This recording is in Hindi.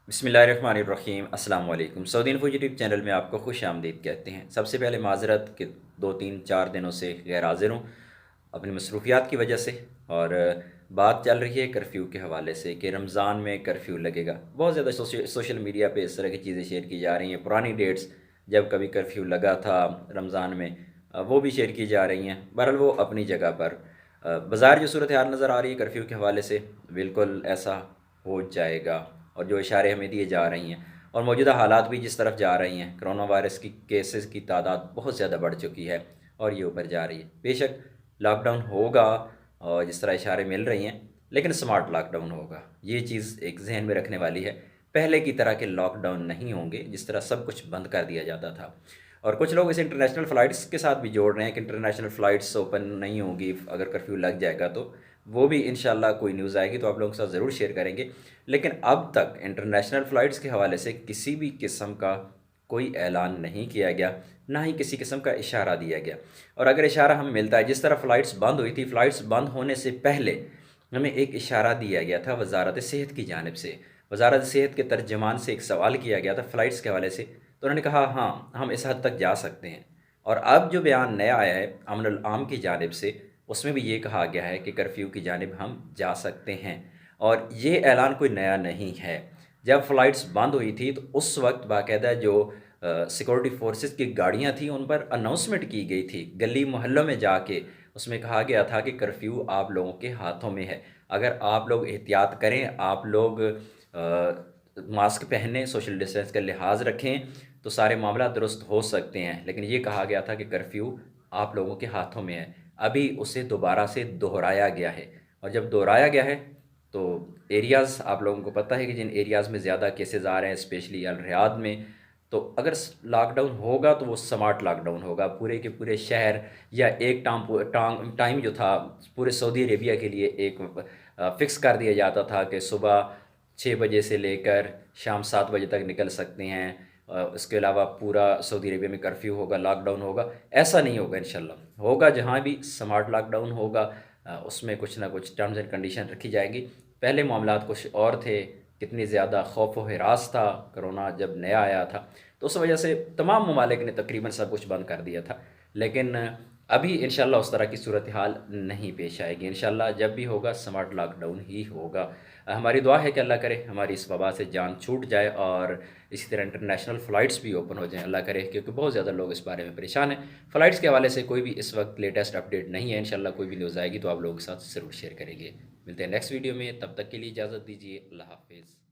बिस्मिल्लाहिर्रहमानिर्रहीम अस्सलाम वालेकुम। सऊदी इन्फो यूट्यूब चैनल में आपको खुश आमदीद कहते हैं। सबसे पहले माज़रत कि 2-3-4 दिनों से गैर हाज़िर हूँ अपनी मसरूफ़ियात की वजह से। और बात चल रही है कर्फ़्यू के हवाले से कि रमज़ान में कर्फ़्यू लगेगा। बहुत ज़्यादा सोशल मीडिया पे इस तरह की चीज़ें शेयर की जा रही हैं। पुरानी डेट्स जब कभी कर्फ़्यू लगा था रमज़ान में, वो भी शेयर की जा रही हैं। बहरहाल वो अपनी जगह पर बाज़ार जो सूरत हाल नज़र आ रही है कर्फ़्यू के हवाले से, बिल्कुल ऐसा हो जाएगा। और जो इशारे हमें दिए जा रही हैं और मौजूदा हालात भी जिस तरफ जा रही हैं, कोरोना वायरस की केसेस की तादाद बहुत ज़्यादा बढ़ चुकी है और ये ऊपर जा रही है। बेशक लॉकडाउन होगा और जिस तरह इशारे मिल रही हैं, लेकिन स्मार्ट लॉकडाउन होगा। ये चीज़ एक जहन में रखने वाली है। पहले की तरह के लॉकडाउन नहीं होंगे जिस तरह सब कुछ बंद कर दिया जाता था। और कुछ लोग इसे इंटरनेशनल फ़्लाइट्स के साथ भी जोड़ रहे हैं कि इंटरनेशनल फ़्लाइट्स ओपन नहीं होंगी अगर कर्फ्यू लग जाएगा तो। वो भी इंशाल्लाह कोई न्यूज़ आएगी तो आप लोगों के साथ ज़रूर शेयर करेंगे। लेकिन अब तक इंटरनेशनल फ़्लाइट्स के हवाले से किसी भी किस्म का कोई ऐलान नहीं किया गया, ना ही किसी किस्म का इशारा दिया गया। और अगर इशारा हमें मिलता है, जिस तरह फ़्लाइट्स बंद हुई थी, फ़्लाइट्स बंद होने से पहले हमें एक इशारा दिया गया था वज़ारत सेहत की जानिब से। वज़ारत सेहत के तर्जमान से एक सवाल किया गया था फ़्लाइट्स के हवाले से, तो उन्होंने कहा हाँ, हम इस हद तक जा सकते हैं। और अब जो बयान नया आया है अमन अल आम की जानिब से, उसमें भी ये कहा गया है कि कर्फ्यू की जानिब हम जा सकते हैं। और ये ऐलान कोई नया नहीं है। जब फ़्लाइट्स बंद हुई थी तो उस वक्त बाकायदा जो सिक्योरिटी फोर्सेस की गाड़ियाँ थी उन पर अनाउंसमेंट की गई थी, गली मोहल्लों में जाके उसमें कहा गया था कि कर्फ्यू आप लोगों के हाथों में है। अगर आप लोग एहतियात करें, आप लोग मास्क पहनें, सोशल डिस्टेंस का लिहाज रखें, तो सारे मामला दुरुस्त हो सकते हैं। लेकिन ये कहा गया था कि कर्फ्यू आप लोगों के हाथों में है। अभी उसे दोबारा से दोहराया गया है। और जब दोहराया गया है तो एरियाज़ आप लोगों को पता है कि जिन एरियाज़ में ज़्यादा केसेस आ रहे हैं, स्पेशली अल रियाद में, तो अगर लॉकडाउन होगा तो वो स्मार्ट लॉकडाउन होगा। पूरे के पूरे शहर या एक टाइम जो था पूरे सऊदी अरेबिया के लिए एक फ़िक्स कर दिया जाता था कि सुबह 6 बजे से लेकर शाम 7 बजे तक निकल सकते हैं। इसके अलावा पूरा सऊदी अरेबिया में कर्फ्यू होगा, लॉकडाउन होगा। ऐसा नहीं होगा इंशाल्लाह। होगा जहाँ भी स्मार्ट लॉकडाउन होगा, उसमें कुछ ना कुछ टर्म्स एंड कंडीशन रखी जाएगी। पहले मामलात कुछ और थे, कितनी ज़्यादा खौफ व हिरास था कोरोना जब नया आया था, तो उस वजह से तमाम ममालिक ने तकरीबन सब कुछ बंद कर दिया था। लेकिन अभी इंशाल्लाह उस तरह की सूरत हाल नहीं पेश आएगी। इंशाल्लाह जब भी होगा स्मार्ट लॉकडाउन ही होगा। हमारी दुआ है कि अल्लाह करे हमारी इस वबा से जान छूट जाए और इसी तरह इंटरनेशनल फ़्लाइट्स भी ओपन हो जाएँ, अल्लाह करे, क्योंकि बहुत ज़्यादा लोग इस बारे में परेशान हैं। फ़्लाइट्स के हवाले से कोई भी इस वक्त लेटेस्ट अपडेट नहीं है। इंशाल्लाह कोई भी न्यूज़ आएगी तो आप लोगों के साथ ज़रूर शेयर करेंगे। मिलते हैं नेक्स्ट वीडियो में, तब तक के लिए इजाज़त दीजिए। अल्लाह हाफ़िज़।